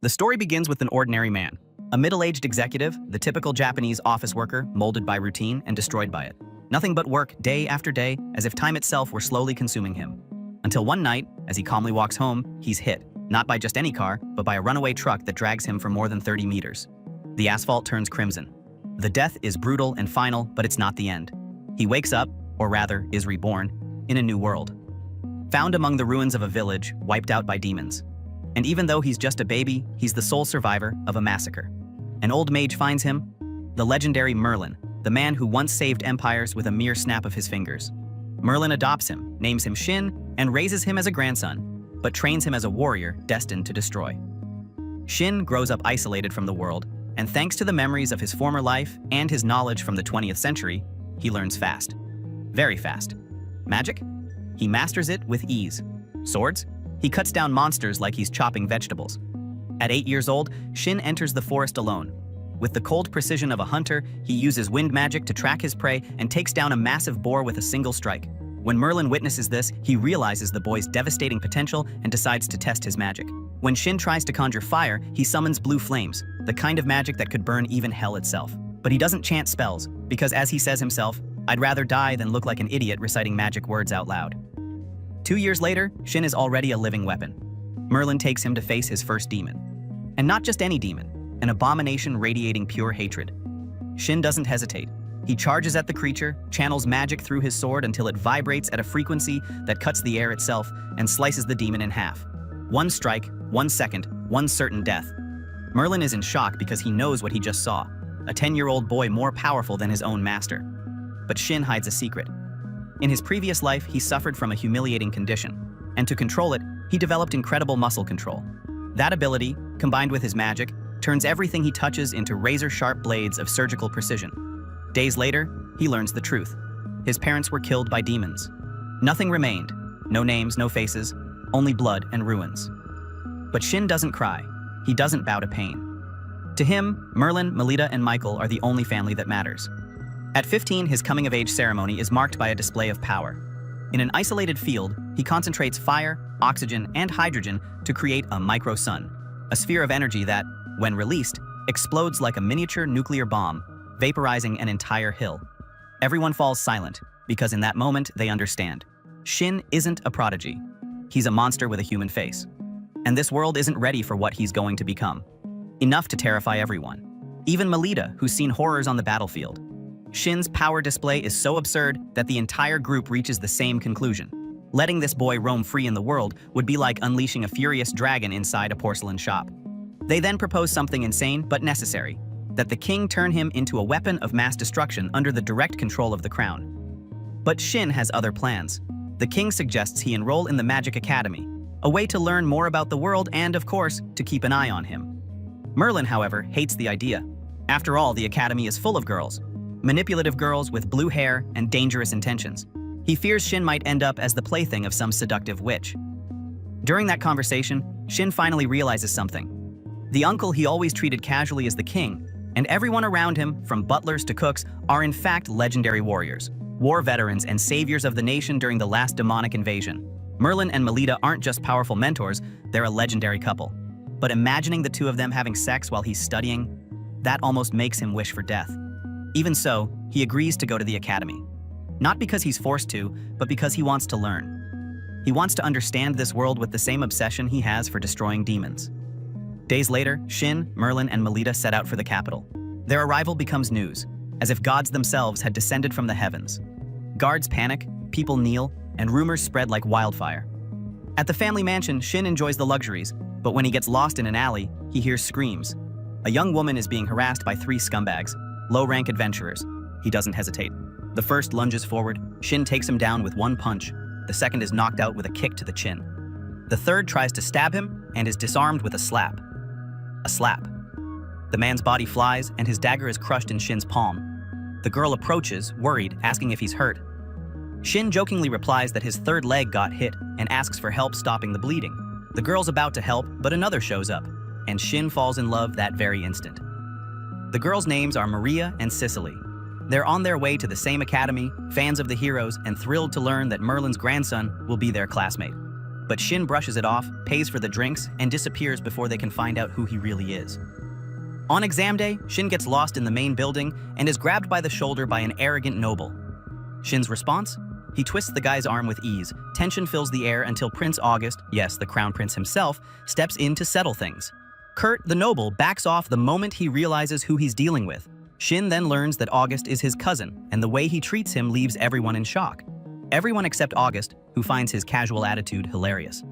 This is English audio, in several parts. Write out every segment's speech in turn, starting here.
The story begins with an ordinary man, a middle-aged executive, the typical Japanese office worker, molded by routine and destroyed by it. Nothing but work day after day, as if time itself were slowly consuming him. Until one night, as he calmly walks home, he's hit, not by just any car, but by a runaway truck that drags him for more than 30 meters. The asphalt turns crimson. The death is brutal and final, but it's not the end. He wakes up, or rather, is reborn, in a new world. Found among the ruins of a village, wiped out by demons. And even though he's just a baby, he's the sole survivor of a massacre. An old mage finds him, the legendary Merlin, the man who once saved empires with a mere snap of his fingers. Merlin adopts him, names him Shin, and raises him as a grandson, but trains him as a warrior destined to destroy. Shin grows up isolated from the world, and thanks to the memories of his former life and his knowledge from the 20th century, he learns fast. Very fast. Magic? He masters it with ease. Swords? He cuts down monsters like he's chopping vegetables. At 8 years old, Shin enters the forest alone. With the cold precision of a hunter, he uses wind magic to track his prey and takes down a massive boar with a single strike. When Merlin witnesses this, he realizes the boy's devastating potential and decides to test his magic. When Shin tries to conjure fire, he summons blue flames, the kind of magic that could burn even hell itself. But he doesn't chant spells, because as he says himself, "I'd rather die than look like an idiot reciting magic words out loud." 2 years later, Shin is already a living weapon. Merlin takes him to face his first demon. And not just any demon, an abomination radiating pure hatred. Shin doesn't hesitate. He charges at the creature, channels magic through his sword until it vibrates at a frequency that cuts the air itself and slices the demon in half. One strike, 1 second, one certain death. Merlin is in shock because he knows what he just saw, a 10-year-old boy more powerful than his own master. But Shin hides a secret. In his previous life, he suffered from a humiliating condition, and to control it, he developed incredible muscle control. That ability, combined with his magic, turns everything he touches into razor-sharp blades of surgical precision. Days later, he learns the truth. His parents were killed by demons. Nothing remained. No names, no faces, only blood and ruins. But Shin doesn't cry. He doesn't bow to pain. To him, Merlin, Melita, and Michael are the only family that matters. At 15, his coming-of-age ceremony is marked by a display of power. In an isolated field, he concentrates fire, oxygen, and hydrogen to create a micro-sun, a sphere of energy that, when released, explodes like a miniature nuclear bomb, vaporizing an entire hill. Everyone falls silent, because in that moment they understand. Shin isn't a prodigy. He's a monster with a human face. And this world isn't ready for what he's going to become. Enough to terrify everyone. Even Melita, who's seen horrors on the battlefield. Shin's power display is so absurd that the entire group reaches the same conclusion. Letting this boy roam free in the world would be like unleashing a furious dragon inside a porcelain shop. They then propose something insane but necessary, that the king turn him into a weapon of mass destruction under the direct control of the crown. But Shin has other plans. The king suggests he enroll in the Magic Academy, a way to learn more about the world and, of course, to keep an eye on him. Merlin, however, hates the idea. After all, the academy is full of girls. Manipulative girls with blue hair and dangerous intentions. He fears Shin might end up as the plaything of some seductive witch. During that conversation, Shin finally realizes something. The uncle he always treated casually as the king, and everyone around him, from butlers to cooks, are in fact legendary warriors, war veterans and saviors of the nation during the last demonic invasion. Merlin and Melita aren't just powerful mentors, they're a legendary couple. But imagining the two of them having sex while he's studying, that almost makes him wish for death. Even so, he agrees to go to the academy. Not because he's forced to, but because he wants to learn. He wants to understand this world with the same obsession he has for destroying demons. Days later, Shin, Merlin, and Melita set out for the capital. Their arrival becomes news, as if gods themselves had descended from the heavens. Guards panic, people kneel, and rumors spread like wildfire. At the family mansion, Shin enjoys the luxuries, but when he gets lost in an alley, he hears screams. A young woman is being harassed by 3 scumbags, low-rank adventurers. He doesn't hesitate. The first lunges forward, Shin takes him down with 1 punch. The second is knocked out with a kick to the chin. The third tries to stab him and is disarmed with a slap. A slap. The man's body flies and his dagger is crushed in Shin's palm. The girl approaches, worried, asking if he's hurt. Shin jokingly replies that his 3rd leg got hit and asks for help stopping the bleeding. The girl's about to help, but another shows up, and Shin falls in love that very instant. The girls' names are Maria and Cicely. They're on their way to the same academy, fans of the heroes, and thrilled to learn that Merlin's grandson will be their classmate. But Shin brushes it off, pays for the drinks, and disappears before they can find out who he really is. On exam day, Shin gets lost in the main building and is grabbed by the shoulder by an arrogant noble. Shin's response? He twists the guy's arm with ease. Tension fills the air until Prince August, yes, the Crown Prince himself, steps in to settle things. Kurt, the noble, backs off the moment he realizes who he's dealing with. Shin then learns that August is his cousin, and the way he treats him leaves everyone in shock. Everyone except August, who finds his casual attitude hilarious.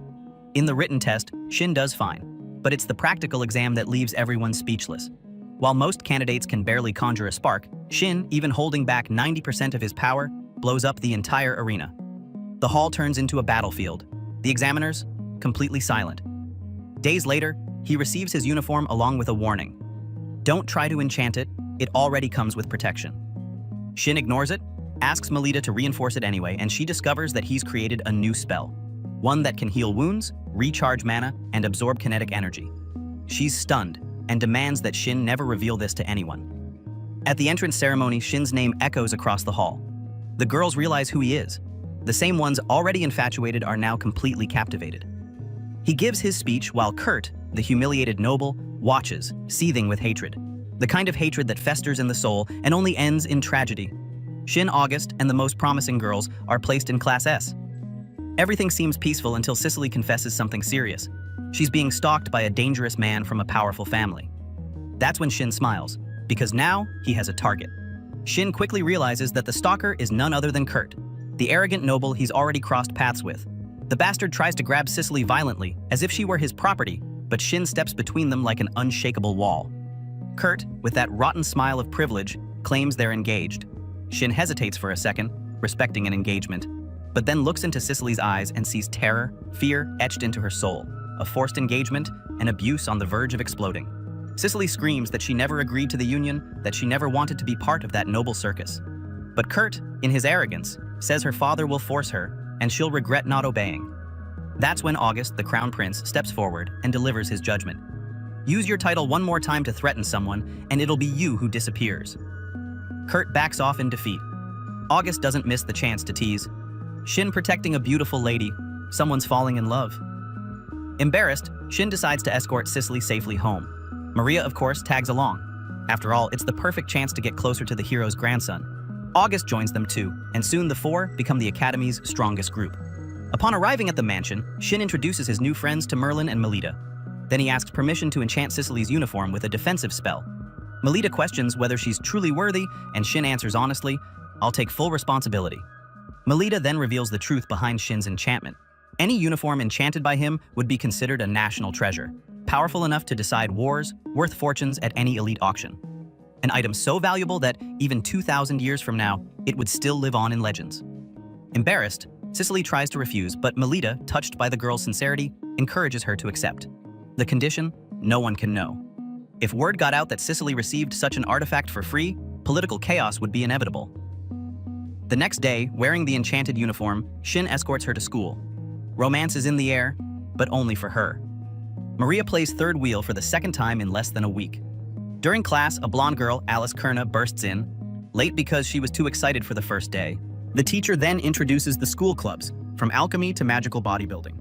In the written test, Shin does fine, but it's the practical exam that leaves everyone speechless. While most candidates can barely conjure a spark, Shin, even holding back 90% of his power, blows up the entire arena. The hall turns into a battlefield. The examiners, completely silent. Days later, he receives his uniform along with a warning. Don't try to enchant it, it already comes with protection. Shin ignores it, asks Melita to reinforce it anyway, and she discovers that he's created a new spell. One that can heal wounds, recharge mana, and absorb kinetic energy. She's stunned, and demands that Shin never reveal this to anyone. At the entrance ceremony, Shin's name echoes across the hall. The girls realize who he is. The same ones already infatuated are now completely captivated. He gives his speech while Kurt, the humiliated noble, watches, seething with hatred. The kind of hatred that festers in the soul and only ends in tragedy. Shin, August, and the most promising girls are placed in Class S. Everything seems peaceful until Cicely confesses something serious. She's being stalked by a dangerous man from a powerful family. That's when Shin smiles, because now he has a target. Shin quickly realizes that the stalker is none other than Kurt, the arrogant noble he's already crossed paths with. The bastard tries to grab Cicely violently, as if she were his property, but Shin steps between them like an unshakable wall. Kurt, with that rotten smile of privilege, claims they're engaged. Shin hesitates for a second, respecting an engagement, but then looks into Cicely's eyes and sees terror, fear etched into her soul, a forced engagement, and abuse on the verge of exploding. Cicely screams that she never agreed to the union, that she never wanted to be part of that noble circus. But Kurt, in his arrogance, says her father will force her, and she'll regret not obeying. That's when August, the Crown Prince, steps forward and delivers his judgment. Use your title one more time to threaten someone, and it'll be you who disappears. Kurt backs off in defeat. August doesn't miss the chance to tease. Shin protecting a beautiful lady. Someone's falling in love. Embarrassed, Shin decides to escort Cicely safely home. Maria, of course, tags along. After all, it's the perfect chance to get closer to the hero's grandson. August joins them too, and soon the four become the Academy's strongest group. Upon arriving at the mansion, Shin introduces his new friends to Merlin and Melita. Then he asks permission to enchant Cicely's uniform with a defensive spell. Melita questions whether she's truly worthy, and Shin answers honestly, "I'll take full responsibility." Melita then reveals the truth behind Shin's enchantment. Any uniform enchanted by him would be considered a national treasure, powerful enough to decide wars, worth fortunes at any elite auction. An item so valuable that, even 2,000 years from now, it would still live on in legends. Embarrassed, Cicely tries to refuse, but Melita, touched by the girl's sincerity, encourages her to accept. The condition? No one can know. If word got out that Cicely received such an artifact for free, political chaos would be inevitable. The next day, wearing the enchanted uniform, Shin escorts her to school. Romance is in the air, but only for her. Maria plays third wheel for the second time in less than a week. During class, a blonde girl, Alice Kurna, bursts in, late because she was too excited for the first day. The teacher then introduces the school clubs, from alchemy to magical bodybuilding.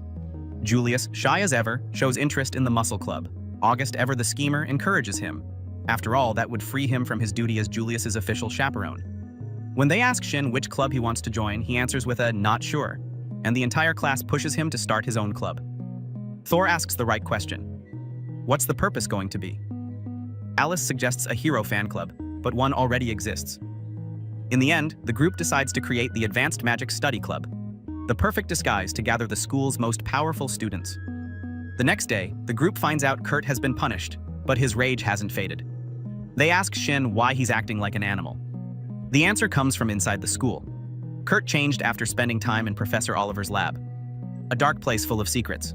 Julius, shy as ever, shows interest in the muscle club. August, ever the schemer, encourages him. After all, that would free him from his duty as Julius's official chaperone. When they ask Shin which club he wants to join, he answers with a "not sure," and the entire class pushes him to start his own club. Thor asks the right question. What's the purpose going to be? Alice suggests a hero fan club, but one already exists. In the end, the group decides to create the Advanced Magic Study Club, the perfect disguise to gather the school's most powerful students. The next day, the group finds out Kurt has been punished, but his rage hasn't faded. They ask Shin why he's acting like an animal. The answer comes from inside the school. Kurt changed after spending time in Professor Oliver's lab, a dark place full of secrets.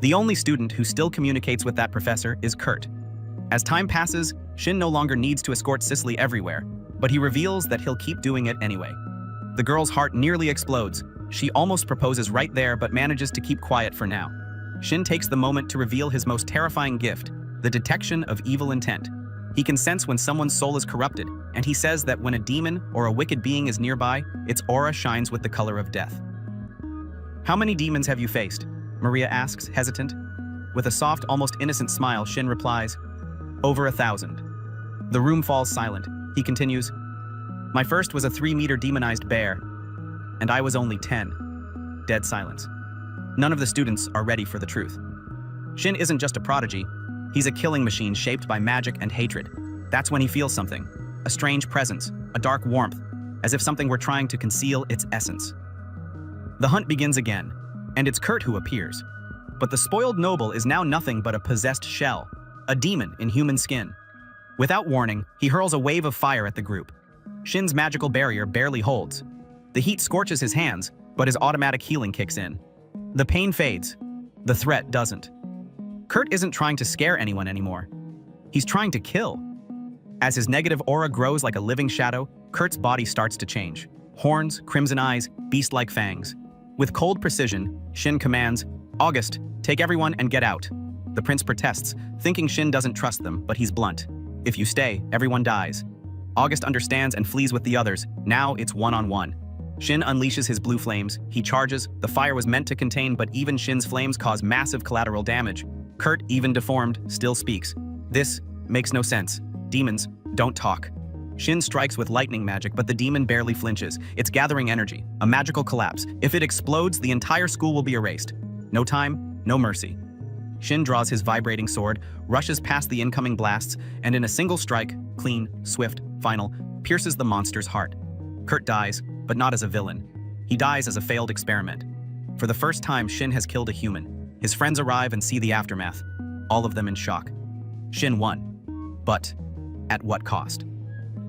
The only student who still communicates with that professor is Kurt. As time passes, Shin no longer needs to escort Cicely everywhere, but he reveals that he'll keep doing it anyway. The girl's heart nearly explodes. She almost proposes right there, but manages to keep quiet for now. Shin takes the moment to reveal his most terrifying gift, the detection of evil intent. He can sense when someone's soul is corrupted, and he says that when a demon or a wicked being is nearby, its aura shines with the color of death. How many demons have you faced? Maria asks, hesitant. With a soft, almost innocent smile, Shin replies, "Over 1,000. The room falls silent. He continues, "My first was a 3-meter demonized bear, and I was only 10. Dead silence. None of the students are ready for the truth. Shin isn't just a prodigy. He's a killing machine shaped by magic and hatred. That's when he feels something. A strange presence, a dark warmth, as if something were trying to conceal its essence. The hunt begins again, and it's Kurt who appears. But the spoiled noble is now nothing but a possessed shell, a demon in human skin. Without warning, he hurls a wave of fire at the group. Shin's magical barrier barely holds. The heat scorches his hands, but his automatic healing kicks in. The pain fades. The threat doesn't. Kurt isn't trying to scare anyone anymore. He's trying to kill. As his negative aura grows like a living shadow, Kurt's body starts to change. Horns, crimson eyes, beast-like fangs. With cold precision, Shin commands, "August, take everyone and get out." The prince protests, thinking Shin doesn't trust them, but he's blunt. "If you stay, everyone dies." August understands and flees with the others. Now it's one-on-one. Shin unleashes his blue flames. He charges. The fire was meant to contain, but even Shin's flames cause massive collateral damage. Kurt, even deformed, still speaks. "This makes no sense. Demons don't talk." Shin strikes with lightning magic, but the demon barely flinches. It's gathering energy, a magical collapse. If it explodes, the entire school will be erased. No time, no mercy. Shin draws his vibrating sword, rushes past the incoming blasts, and in a single strike, clean, swift, final, pierces the monster's heart. Kurt dies, but not as a villain. He dies as a failed experiment. For the first time, Shin has killed a human. His friends arrive and see the aftermath, all of them in shock. Shin won. But at what cost?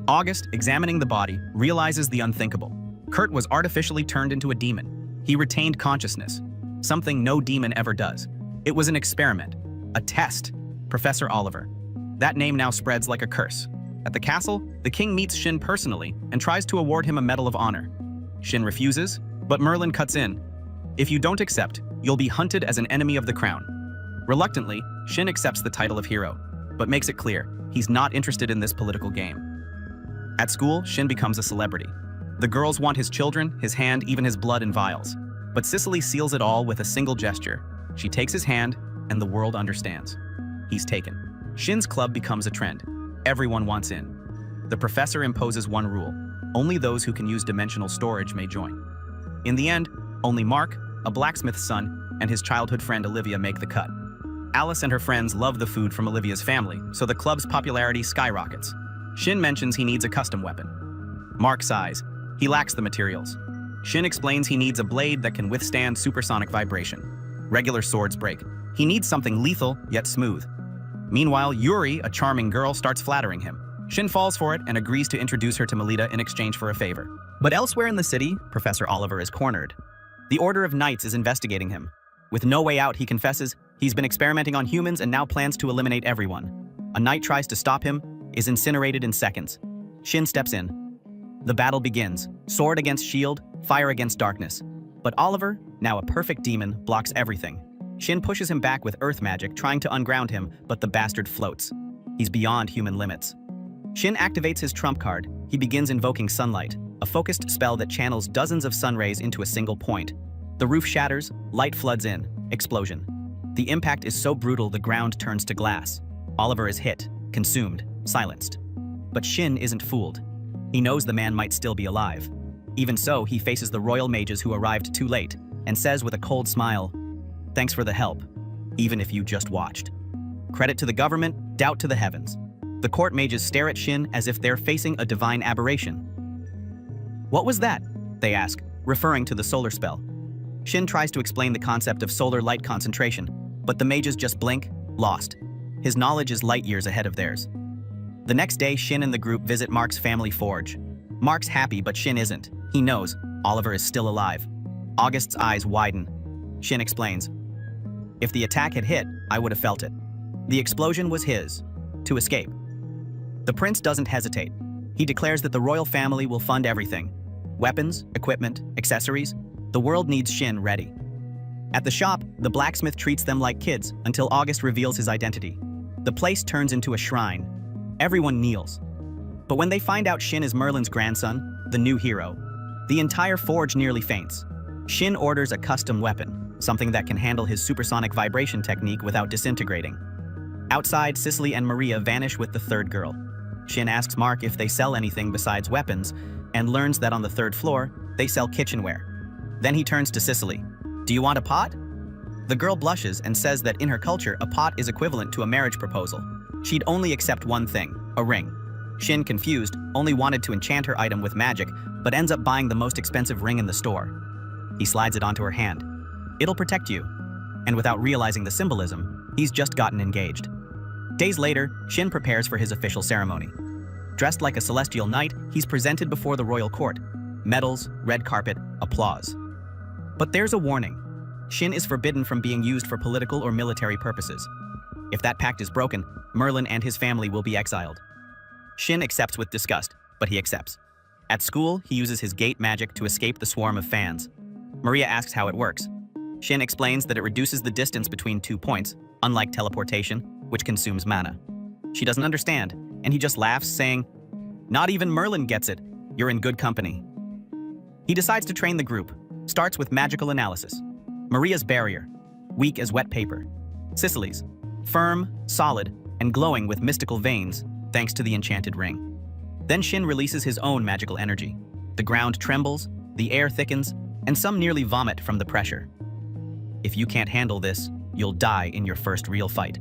August, examining the body, realizes the unthinkable. Kurt was artificially turned into a demon. He retained consciousness, something no demon ever does. It was an experiment, a test. Professor Oliver. That name now spreads like a curse. At the castle, the king meets Shin personally and tries to award him a Medal of Honor. Shin refuses, but Merlin cuts in. "If you don't accept, you'll be hunted as an enemy of the crown." Reluctantly, Shin accepts the title of hero, but makes it clear he's not interested in this political game. At school, Shin becomes a celebrity. The girls want his children, his hand, even his blood in vials. But Cicely seals it all with a single gesture. She takes his hand, and the world understands. He's taken. Shin's club becomes a trend. Everyone wants in. The professor imposes one rule. Only those who can use dimensional storage may join. In the end, only Mark, a blacksmith's son, and his childhood friend Olivia make the cut. Alice and her friends love the food from Olivia's family, so the club's popularity skyrockets. Shin mentions he needs a custom weapon. Mark sighs. He lacks the materials. Shin explains he needs a blade that can withstand supersonic vibration. Regular swords break. He needs something lethal, yet smooth. Meanwhile, Yuri, a charming girl, starts flattering him. Shin falls for it and agrees to introduce her to Melita in exchange for a favor. But elsewhere in the city, Professor Oliver is cornered. The Order of Knights is investigating him. With no way out, he confesses he's been experimenting on humans and now plans to eliminate everyone. A knight tries to stop him, is incinerated in seconds. Shin steps in. The battle begins. Sword against shield, fire against darkness. But Oliver, now a perfect demon, blocks everything. Shin pushes him back with earth magic, trying to unground him, but the bastard floats. He's beyond human limits. Shin activates his trump card. He begins invoking sunlight, a focused spell that channels dozens of sun rays into a single point. The roof shatters, light floods in, explosion. The impact is so brutal the ground turns to glass. Oliver is hit, consumed, silenced. But Shin isn't fooled. He knows the man might still be alive. Even so, he faces the royal mages who arrived too late, and says with a cold smile, "Thanks for the help, even if you just watched." Credit to the government, doubt to the heavens. The court mages stare at Shin as if they're facing a divine aberration. "What was that?" they ask, referring to the solar spell. Shin tries to explain the concept of solar light concentration, but the mages just blink, lost. His knowledge is light years ahead of theirs. The next day, Shin and the group visit Mark's family forge. Mark's happy, but Shin isn't. He knows Oliver is still alive. August's eyes widen. Shin explains, "If the attack had hit, I would have felt it. The explosion was his, to escape." The prince doesn't hesitate. He declares that the royal family will fund everything. Weapons, equipment, accessories. The world needs Shin ready. At the shop, the blacksmith treats them like kids until August reveals his identity. The place turns into a shrine. Everyone kneels. But when they find out Shin is Merlin's grandson, the new hero, the entire forge nearly faints. Shin orders a custom weapon, something that can handle his supersonic vibration technique without disintegrating. Outside, Cicely and Maria vanish with the third girl. Shin asks Mark if they sell anything besides weapons, and learns that on the third floor, they sell kitchenware. Then he turns to Cicely. "Do you want a pot?" The girl blushes and says that in her culture, a pot is equivalent to a marriage proposal. She'd only accept one thing, a ring. Shin, confused, only wanted to enchant her item with magic, but ends up buying the most expensive ring in the store. He slides it onto her hand. "It'll protect you." And without realizing the symbolism, he's just gotten engaged. Days later, Shin prepares for his official ceremony. Dressed like a celestial knight, he's presented before the royal court. Medals, red carpet, applause. But there's a warning. Shin is forbidden from being used for political or military purposes. If that pact is broken, Merlin and his family will be exiled. Shin accepts with disgust, but he accepts. At school, he uses his gate magic to escape the swarm of fans. Maria asks how it works. Shin explains that it reduces the distance between 2 points, unlike teleportation, which consumes mana. She doesn't understand, and he just laughs, saying, "Not even Merlin gets it. You're in good company." He decides to train the group. Starts with magical analysis. Maria's barrier, weak as wet paper. Cicely's, firm, solid, and glowing with mystical veins, thanks to the enchanted ring. Then Shin releases his own magical energy. The ground trembles, the air thickens, and some nearly vomit from the pressure. If you can't handle this, you'll die in your first real fight.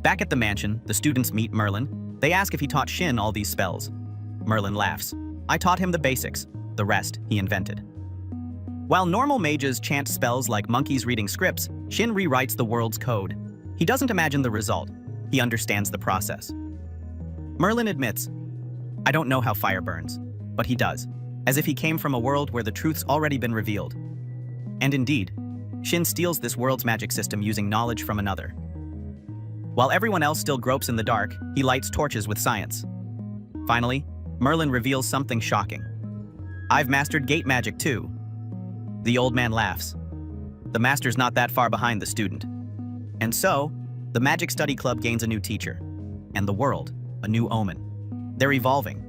Back at the mansion, the students meet Merlin. They ask if he taught Shin all these spells. Merlin laughs. "I taught him the basics. The rest he invented." While normal mages chant spells like monkeys reading scripts, Shin rewrites the world's code. He doesn't imagine the result. He understands the process. Merlin admits, "I don't know how fire burns," but he does, as if he came from a world where the truth's already been revealed. And indeed, Shin steals this world's magic system using knowledge from another. While everyone else still gropes in the dark, he lights torches with science. Finally, Merlin reveals something shocking. "I've mastered gate magic too." The old man laughs. The master's not that far behind the student. And so, the Magic Study Club gains a new teacher. And the world, a new omen. They're evolving.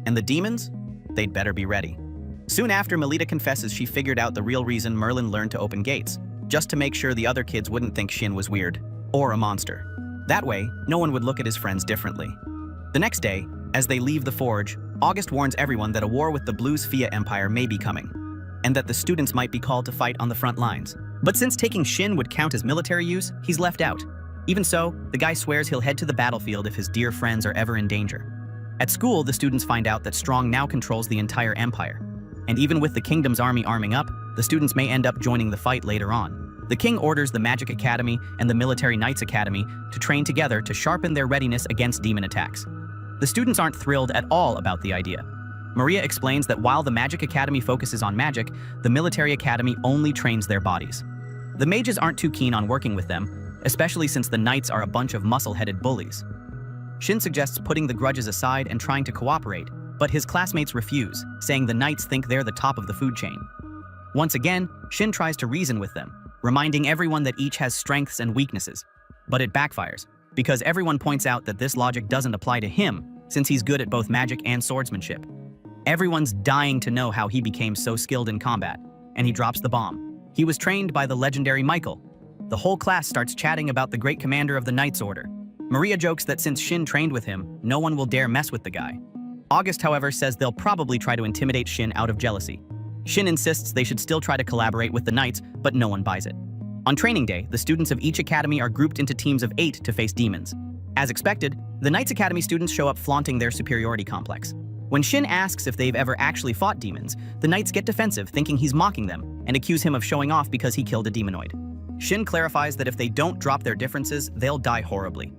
And the demons? They'd better be ready. Soon after, Melita confesses she figured out the real reason Merlin learned to open gates, just to make sure the other kids wouldn't think Shin was weird, or a monster. That way, no one would look at his friends differently. The next day, as they leave the forge, August warns everyone that a war with the Blue Sphia Empire may be coming, and that the students might be called to fight on the front lines. But since taking Shin would count as military use, he's left out. Even so, the guy swears he'll head to the battlefield if his dear friends are ever in danger. At school, the students find out that Strong now controls the entire empire. And even with the kingdom's army arming up, the students may end up joining the fight later on. The king orders the Magic Academy and the Military Knights Academy to train together to sharpen their readiness against demon attacks. The students aren't thrilled at all about the idea. Maria explains that while the Magic Academy focuses on magic, the Military Academy only trains their bodies. The mages aren't too keen on working with them, especially since the knights are a bunch of muscle-headed bullies. Shin suggests putting the grudges aside and trying to cooperate, but his classmates refuse, saying the knights think they're the top of the food chain. Once again, Shin tries to reason with them, reminding everyone that each has strengths and weaknesses. But it backfires, because everyone points out that this logic doesn't apply to him, since he's good at both magic and swordsmanship. Everyone's dying to know how he became so skilled in combat, and he drops the bomb. He was trained by the legendary Michael. The whole class starts chatting about the great commander of the Knights Order. Maria jokes that since Shin trained with him, no one will dare mess with the guy. August, however, says they'll probably try to intimidate Shin out of jealousy. Shin insists they should still try to collaborate with the Knights, but no one buys it. On training day, the students of each academy are grouped into teams of 8 to face demons. As expected, the Knights Academy students show up flaunting their superiority complex. When Shin asks if they've ever actually fought demons, the Knights get defensive, thinking he's mocking them, and accuse him of showing off because he killed a demonoid. Shin clarifies that if they don't drop their differences, they'll die horribly.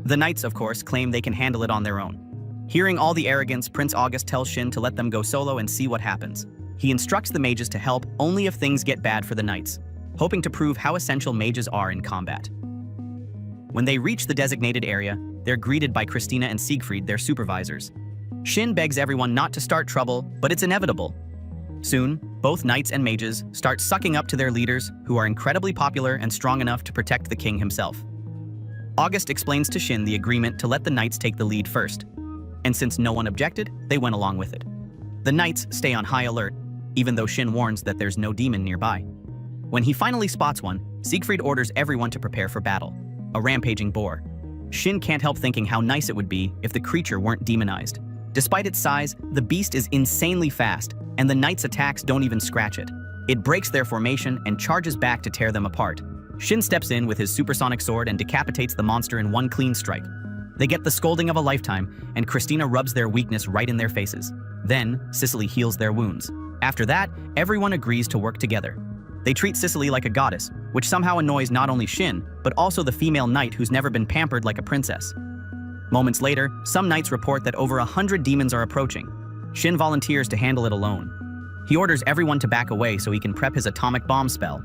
The Knights, of course, claim they can handle it on their own. Hearing all the arrogance, Prince August tells Shin to let them go solo and see what happens. He instructs the mages to help only if things get bad for the Knights, hoping to prove how essential mages are in combat. When they reach the designated area, they're greeted by Christina and Siegfried, their supervisors. Shin begs everyone not to start trouble, but it's inevitable. Soon, both knights and mages start sucking up to their leaders, who are incredibly popular and strong enough to protect the king himself. August explains to Shin the agreement to let the knights take the lead first, and since no one objected, they went along with it. The knights stay on high alert, even though Shin warns that there's no demon nearby. When he finally spots one, Siegfried orders everyone to prepare for battle. A rampaging boar. Shin can't help thinking how nice it would be if the creature weren't demonized. Despite its size, the beast is insanely fast, and the knights' attacks don't even scratch it. It breaks their formation and charges back to tear them apart. Shin steps in with his supersonic sword and decapitates the monster in one clean strike. They get the scolding of a lifetime, and Christina rubs their weakness right in their faces. Then, Cicely heals their wounds. After that, everyone agrees to work together. They treat Cicely like a goddess, which somehow annoys not only Shin, but also the female knight who's never been pampered like a princess. Moments later, some knights report that over 100 demons are approaching. Shin volunteers to handle it alone. He orders everyone to back away so he can prep his atomic bomb spell.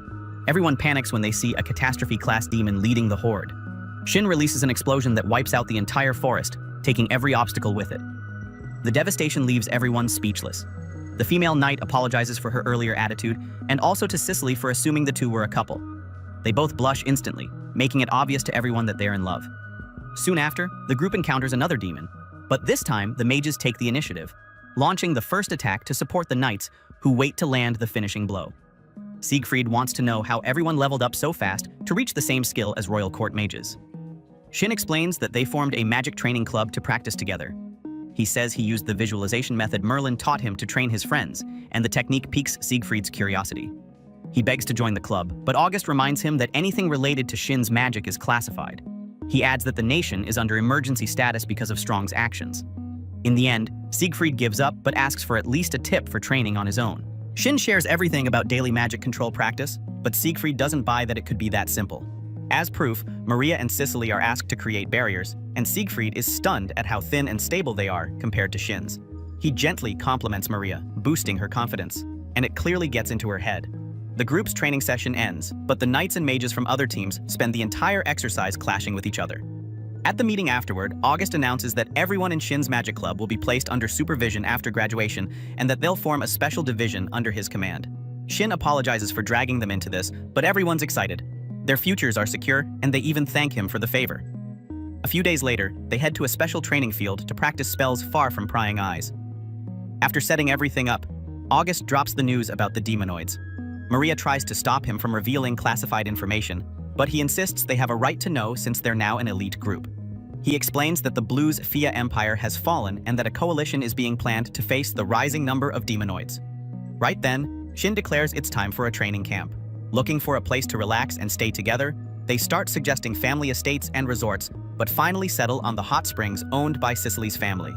Everyone panics when they see a catastrophe-class demon leading the horde. Shin releases an explosion that wipes out the entire forest, taking every obstacle with it. The devastation leaves everyone speechless. The female knight apologizes for her earlier attitude, and also to Cicely for assuming the two were a couple. They both blush instantly, making it obvious to everyone that they're in love. Soon after, the group encounters another demon, but this time the mages take the initiative, launching the first attack to support the knights, who wait to land the finishing blow. Siegfried wants to know how everyone leveled up so fast to reach the same skill as royal court mages. Shin explains that they formed a magic training club to practice together. He says he used the visualization method Merlin taught him to train his friends, and the technique piques Siegfried's curiosity. He begs to join the club, but August reminds him that anything related to Shin's magic is classified. He adds that the nation is under emergency status because of Strong's actions. In the end, Siegfried gives up but asks for at least a tip for training on his own. Shin shares everything about daily magic control practice, but Siegfried doesn't buy that it could be that simple. As proof, Maria and Cicely are asked to create barriers, and Siegfried is stunned at how thin and stable they are compared to Shin's. He gently compliments Maria, boosting her confidence, and it clearly gets into her head. The group's training session ends, but the knights and mages from other teams spend the entire exercise clashing with each other. At the meeting afterward, August announces that everyone in Shin's Magic Club will be placed under supervision after graduation and that they'll form a special division under his command. Shin apologizes for dragging them into this, but everyone's excited. Their futures are secure, and they even thank him for the favor. A few days later, they head to a special training field to practice spells far from prying eyes. After setting everything up, August drops the news about the demonoids. Maria tries to stop him from revealing classified information, but he insists they have a right to know since they're now an elite group. He explains that the Blue's Fia Empire has fallen and that a coalition is being planned to face the rising number of demonoids. Right then, Shin declares it's time for a training camp. Looking for a place to relax and stay together, they start suggesting family estates and resorts, but finally settle on the hot springs owned by Cicely's family.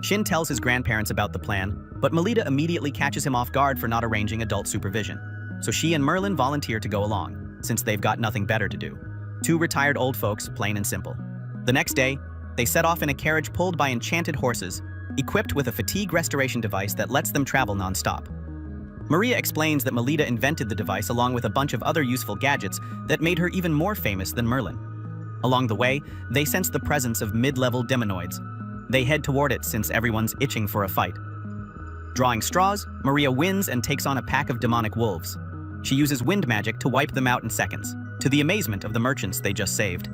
Shin tells his grandparents about the plan, but Melita immediately catches him off guard for not arranging adult supervision. So she and Merlin volunteer to go along, since they've got nothing better to do. Two retired old folks, plain and simple. The next day, they set off in a carriage pulled by enchanted horses, equipped with a fatigue restoration device that lets them travel non-stop. Maria explains that Melita invented the device along with a bunch of other useful gadgets that made her even more famous than Merlin. Along the way, they sense the presence of mid-level demonoids. They head toward it since everyone's itching for a fight. Drawing straws, Maria wins and takes on a pack of demonic wolves. She uses wind magic to wipe them out in seconds, to the amazement of the merchants they just saved.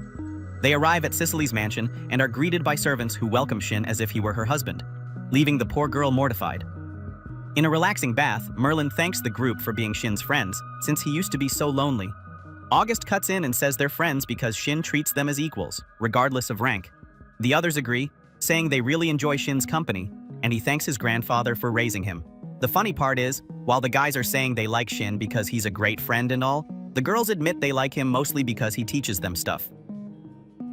They arrive at Cicely's mansion and are greeted by servants who welcome Shin as if he were her husband, leaving the poor girl mortified. In a relaxing bath, Merlin thanks the group for being Shin's friends, since he used to be so lonely. August cuts in and says they're friends because Shin treats them as equals, regardless of rank. The others agree, saying they really enjoy Shin's company, and he thanks his grandfather for raising him. The funny part is, while the guys are saying they like Shin because he's a great friend and all, the girls admit they like him mostly because he teaches them stuff.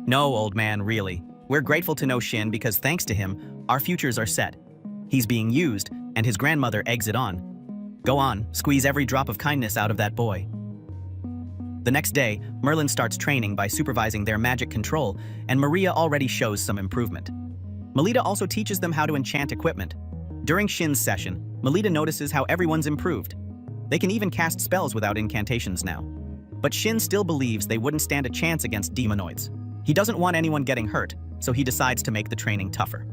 No, old man, really. We're grateful to know Shin because thanks to him, our futures are set. He's being used, and his grandmother eggs it on. Go on, squeeze every drop of kindness out of that boy. The next day, Merlin starts training by supervising their magic control, and Maria already shows some improvement. Melita also teaches them how to enchant equipment. During Shin's session, Melita notices how everyone's improved. They can even cast spells without incantations now. But Shin still believes they wouldn't stand a chance against demonoids. He doesn't want anyone getting hurt, so he decides to make the training tougher.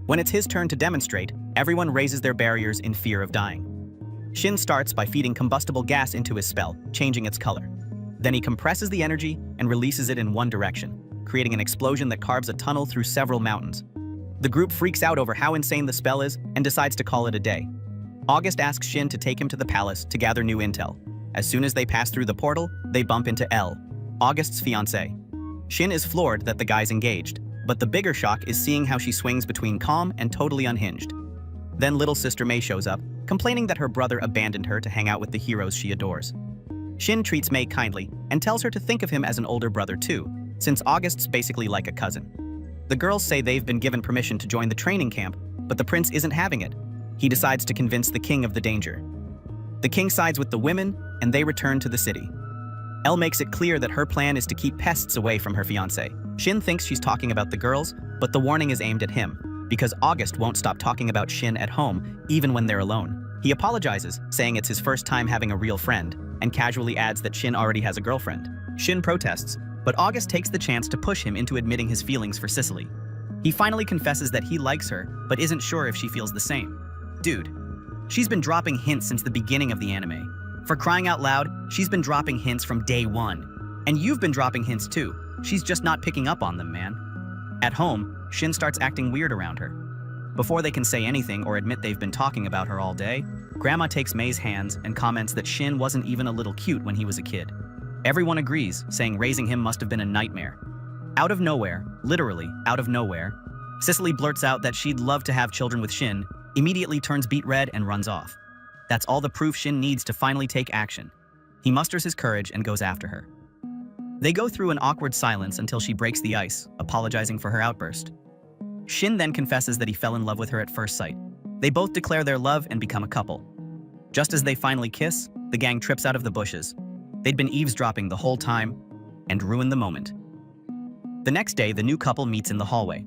When it's his turn to demonstrate, everyone raises their barriers in fear of dying. Shin starts by feeding combustible gas into his spell, changing its color. Then he compresses the energy and releases it in one direction, creating an explosion that carves a tunnel through several mountains. The group freaks out over how insane the spell is and decides to call it a day. August asks Shin to take him to the palace to gather new intel. As soon as they pass through the portal, they bump into Elle, August's fiancée. Shin is floored that the guy's engaged, but the bigger shock is seeing how she swings between calm and totally unhinged. Then little sister Mei shows up, complaining that her brother abandoned her to hang out with the heroes she adores. Shin treats Mei kindly and tells her to think of him as an older brother too, since August's basically like a cousin. The girls say they've been given permission to join the training camp, but the prince isn't having it. He decides to convince the king of the danger. The king sides with the women, and they return to the city. Elle makes it clear that her plan is to keep pests away from her fiancé. Shin thinks she's talking about the girls, but the warning is aimed at him, because August won't stop talking about Shin at home, even when they're alone. He apologizes, saying it's his first time having a real friend, and casually adds that Shin already has a girlfriend. Shin protests, but August takes the chance to push him into admitting his feelings for Cicely. He finally confesses that he likes her, but isn't sure if she feels the same. Dude, she's been dropping hints since the beginning of the anime. For crying out loud, she's been dropping hints from day one. And you've been dropping hints too. She's just not picking up on them, man. At home, Shin starts acting weird around her. Before they can say anything or admit they've been talking about her all day, Grandma takes Mei's hands and comments that Shin wasn't even a little cute when he was a kid. Everyone agrees, saying raising him must have been a nightmare. Out of nowhere, literally out of nowhere, Cicely blurts out that she'd love to have children with Shin, immediately turns beet red and runs off. That's all the proof Shin needs to finally take action. He musters his courage and goes after her. They go through an awkward silence until she breaks the ice, apologizing for her outburst. Shin then confesses that he fell in love with her at first sight. They both declare their love and become a couple. Just as they finally kiss, the gang trips out of the bushes. They'd been eavesdropping the whole time and ruin the moment. The next day, the new couple meets in the hallway.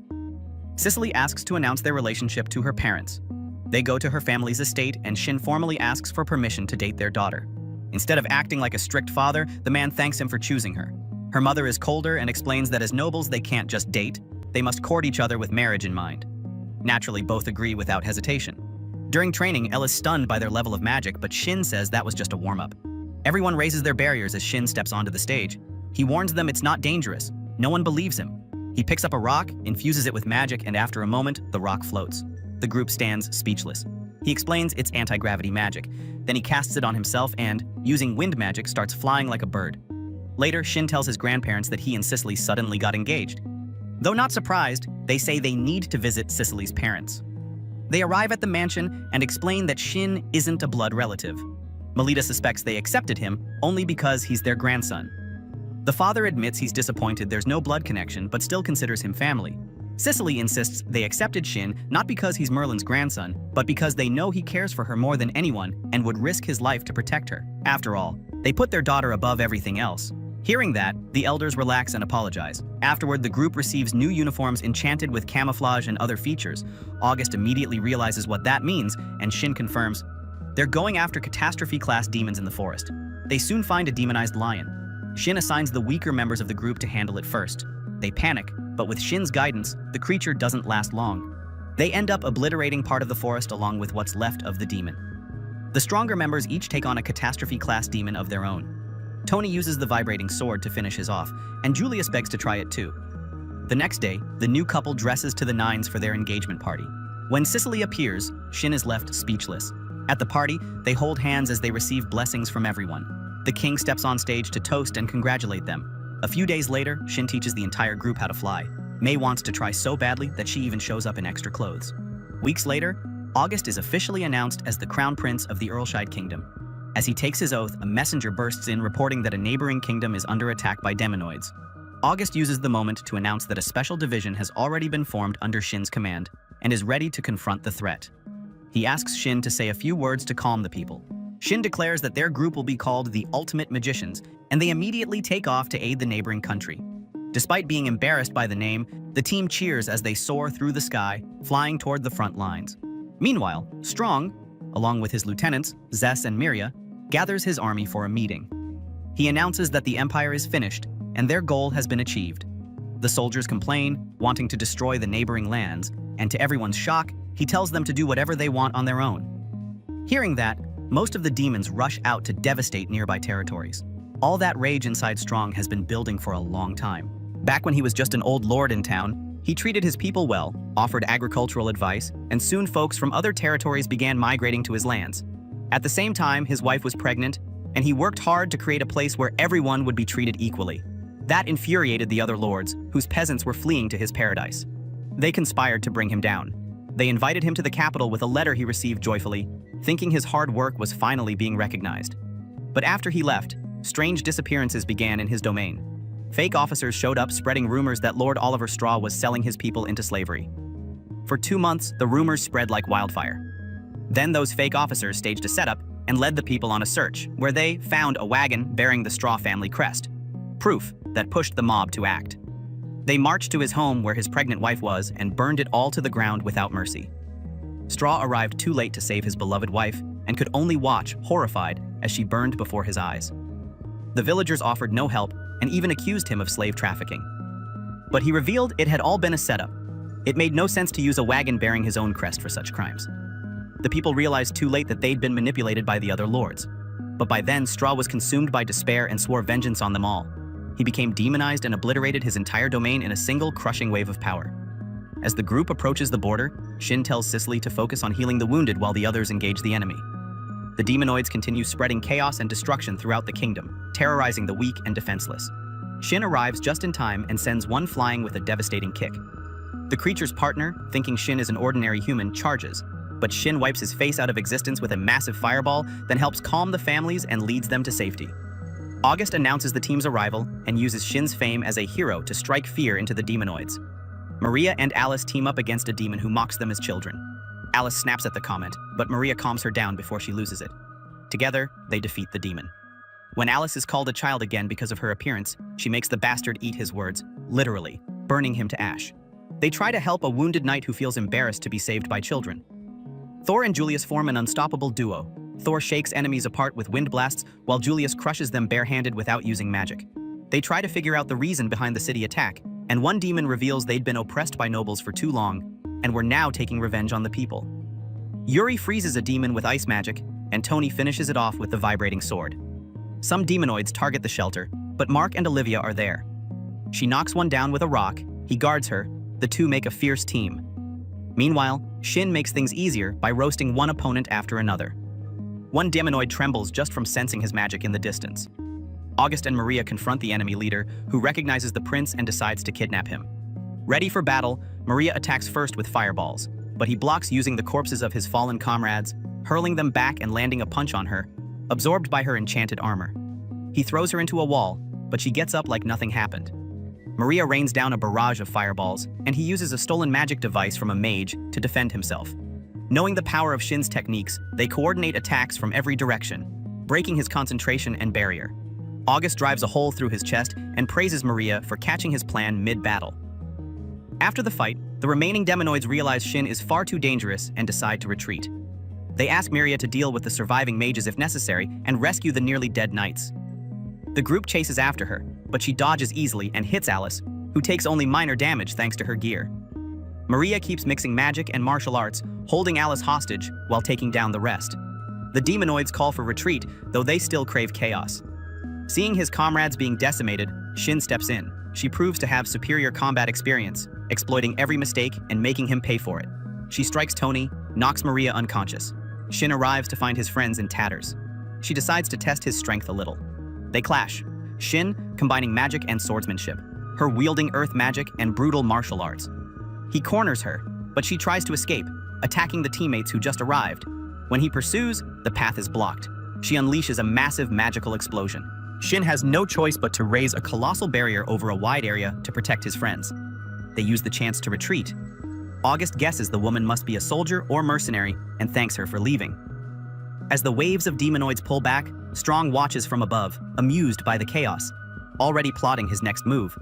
Cicely asks to announce their relationship to her parents. They go to her family's estate and Shin formally asks for permission to date their daughter. Instead of acting like a strict father, the man thanks him for choosing her. Her mother is colder and explains that as nobles they can't just date, they must court each other with marriage in mind. Naturally, both agree without hesitation. During training, Elle is stunned by their level of magic, but Shin says that was just a warm-up. Everyone raises their barriers as Shin steps onto the stage. He warns them it's not dangerous. No one believes him. He picks up a rock, infuses it with magic, and after a moment, the rock floats. The group stands speechless. He explains it's anti-gravity magic. Then he casts it on himself and, using wind magic, starts flying like a bird. Later, Shin tells his grandparents that he and Cicely suddenly got engaged. Though not surprised, they say they need to visit Cicely's parents. They arrive at the mansion and explain that Shin isn't a blood relative. Melita suspects they accepted him only because he's their grandson. The father admits he's disappointed there's no blood connection, but still considers him family. Cicely insists they accepted Shin not because he's Merlin's grandson, but because they know he cares for her more than anyone and would risk his life to protect her. After all, they put their daughter above everything else. Hearing that, the elders relax and apologize. Afterward, the group receives new uniforms enchanted with camouflage and other features. August immediately realizes what that means, and Shin confirms they're going after catastrophe-class demons in the forest. They soon find a demonized lion. Shin assigns the weaker members of the group to handle it first. They panic, but with Shin's guidance, the creature doesn't last long. They end up obliterating part of the forest along with what's left of the demon. The stronger members each take on a catastrophe-class demon of their own. Tony uses the vibrating sword to finish his off, and Julius begs to try it too. The next day, the new couple dresses to the nines for their engagement party. When Cicely appears, Shin is left speechless. At the party, they hold hands as they receive blessings from everyone. The king steps on stage to toast and congratulate them. A few days later, Shin teaches the entire group how to fly. Mei wants to try so badly that she even shows up in extra clothes. Weeks later, August is officially announced as the crown prince of the Earlshide Kingdom. As he takes his oath, a messenger bursts in reporting that a neighboring kingdom is under attack by demonoids. August uses the moment to announce that a special division has already been formed under Shin's command and is ready to confront the threat. He asks Shin to say a few words to calm the people. Shin declares that their group will be called the Ultimate Magicians, and they immediately take off to aid the neighboring country. Despite being embarrassed by the name, the team cheers as they soar through the sky, flying toward the front lines. Meanwhile, Strong, along with his lieutenants, Zess and Miria, gathers his army for a meeting. He announces that the Empire is finished, and their goal has been achieved. The soldiers complain, wanting to destroy the neighboring lands, and to everyone's shock, he tells them to do whatever they want on their own. Hearing that, most of the demons rush out to devastate nearby territories. All that rage inside Strong has been building for a long time. Back when he was just an old lord in town, he treated his people well, offered agricultural advice, and soon folks from other territories began migrating to his lands. At the same time, his wife was pregnant, and he worked hard to create a place where everyone would be treated equally. That infuriated the other lords, whose peasants were fleeing to his paradise. They conspired to bring him down. They invited him to the capital with a letter he received joyfully, thinking his hard work was finally being recognized. But after he left, strange disappearances began in his domain. Fake officers showed up spreading rumors that Lord Oliver Straw was selling his people into slavery. For 2 months, the rumors spread like wildfire. Then those fake officers staged a setup and led the people on a search, where they found a wagon bearing the Straw family crest, proof that pushed the mob to act. They marched to his home where his pregnant wife was and burned it all to the ground without mercy. Straw arrived too late to save his beloved wife and could only watch, horrified, as she burned before his eyes. The villagers offered no help and even accused him of slave trafficking. But he revealed it had all been a setup. It made no sense to use a wagon bearing his own crest for such crimes. The people realized too late that they'd been manipulated by the other lords. But by then, Straw was consumed by despair and swore vengeance on them all. He became demonized and obliterated his entire domain in a single crushing wave of power. As the group approaches the border, Shin tells Cicely to focus on healing the wounded while the others engage the enemy. The demonoids continue spreading chaos and destruction throughout the kingdom, terrorizing the weak and defenseless. Shin arrives just in time and sends one flying with a devastating kick. The creature's partner, thinking Shin is an ordinary human, charges, but Shin wipes his face out of existence with a massive fireball, then helps calm the families and leads them to safety. August announces the team's arrival and uses Shin's fame as a hero to strike fear into the demonoids. Maria and Alice team up against a demon who mocks them as children. Alice snaps at the comment, but Maria calms her down before she loses it. Together, they defeat the demon. When Alice is called a child again because of her appearance, she makes the bastard eat his words, literally, burning him to ash. They try to help a wounded knight who feels embarrassed to be saved by children. Thor and Julius form an unstoppable duo. Thor shakes enemies apart with wind blasts, while Julius crushes them barehanded without using magic. They try to figure out the reason behind the city attack, and one demon reveals they'd been oppressed by nobles for too long, and were now taking revenge on the people. Yuri freezes a demon with ice magic, and Tony finishes it off with the vibrating sword. Some demonoids target the shelter, but Mark and Olivia are there. She knocks one down with a rock, he guards her, the two make a fierce team. Meanwhile, Shin makes things easier by roasting one opponent after another. One demonoid trembles just from sensing his magic in the distance. August and Maria confront the enemy leader, who recognizes the prince and decides to kidnap him. Ready for battle, Maria attacks first with fireballs, but he blocks using the corpses of his fallen comrades, hurling them back and landing a punch on her, absorbed by her enchanted armor. He throws her into a wall, but she gets up like nothing happened. Maria rains down a barrage of fireballs, and he uses a stolen magic device from a mage to defend himself. Knowing the power of Shin's techniques, they coordinate attacks from every direction, breaking his concentration and barrier. August drives a hole through his chest and praises Maria for catching his plan mid-battle. After the fight, the remaining demonoids realize Shin is far too dangerous and decide to retreat. They ask Maria to deal with the surviving mages if necessary and rescue the nearly dead knights. The group chases after her, but she dodges easily and hits Alice, who takes only minor damage thanks to her gear. Maria keeps mixing magic and martial arts, holding Alice hostage while taking down the rest. The demonoids call for retreat, though they still crave chaos. Seeing his comrades being decimated, Shin steps in. She proves to have superior combat experience, exploiting every mistake and making him pay for it. She strikes Tony, knocks Maria unconscious. Shin arrives to find his friends in tatters. She decides to test his strength a little. They clash, Shin combining magic and swordsmanship, her wielding earth magic and brutal martial arts. He corners her, but she tries to escape, attacking the teammates who just arrived. When he pursues, the path is blocked. She unleashes a massive magical explosion. Shin has no choice but to raise a colossal barrier over a wide area to protect his friends. They use the chance to retreat. August guesses the woman must be a soldier or mercenary and thanks her for leaving. As the waves of demonoids pull back, Strong watches from above, amused by the chaos, already plotting his next move.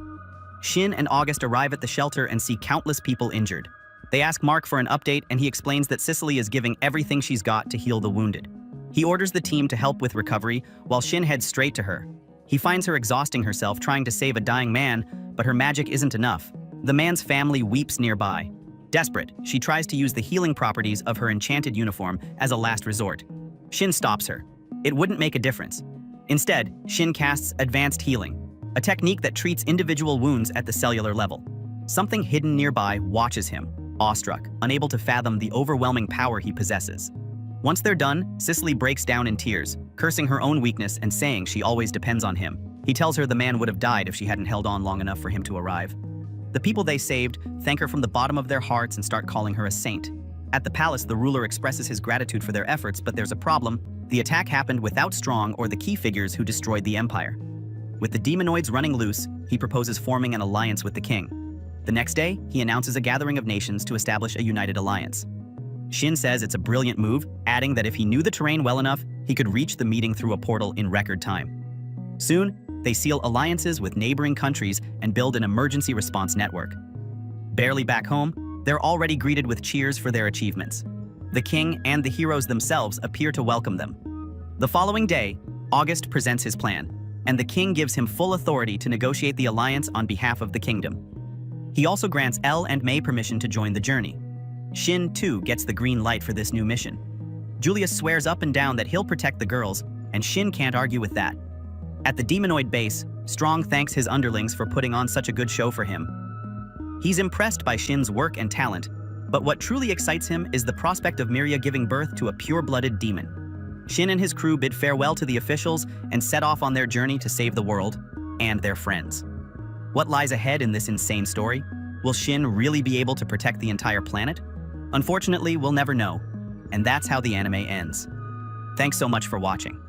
Shin and August arrive at the shelter and see countless people injured. They ask Mark for an update, and he explains that Cicely is giving everything she's got to heal the wounded. He orders the team to help with recovery, while Shin heads straight to her. He finds her exhausting herself trying to save a dying man, but her magic isn't enough. The man's family weeps nearby. Desperate, she tries to use the healing properties of her enchanted uniform as a last resort. Shin stops her. It wouldn't make a difference. Instead, Shin casts Advanced Healing, a technique that treats individual wounds at the cellular level. Something hidden nearby watches him, awestruck, unable to fathom the overwhelming power he possesses. Once they're done, Cicely breaks down in tears, cursing her own weakness and saying she always depends on him. He tells her the man would have died if she hadn't held on long enough for him to arrive. The people they saved thank her from the bottom of their hearts and start calling her a saint. At the palace, the ruler expresses his gratitude for their efforts, but there's a problem. The attack happened without Strong or the key figures who destroyed the empire. With the demonoids running loose, he proposes forming an alliance with the king. The next day, he announces a gathering of nations to establish a united alliance. Shin says it's a brilliant move, adding that if he knew the terrain well enough, he could reach the meeting through a portal in record time. Soon, they seal alliances with neighboring countries and build an emergency response network. Barely back home, they're already greeted with cheers for their achievements. The king and the heroes themselves appear to welcome them. The following day, August presents his plan, and the king gives him full authority to negotiate the alliance on behalf of the kingdom. He also grants Elle and May permission to join the journey. Shin, too, gets the green light for this new mission. Julius swears up and down that he'll protect the girls, and Shin can't argue with that. At the demonoid base, Strong thanks his underlings for putting on such a good show for him. He's impressed by Shin's work and talent, but what truly excites him is the prospect of Miria giving birth to a pure-blooded demon. Shin and his crew bid farewell to the officials and set off on their journey to save the world and their friends. What lies ahead in this insane story? Will Shin really be able to protect the entire planet? Unfortunately, we'll never know. And that's how the anime ends. Thanks so much for watching.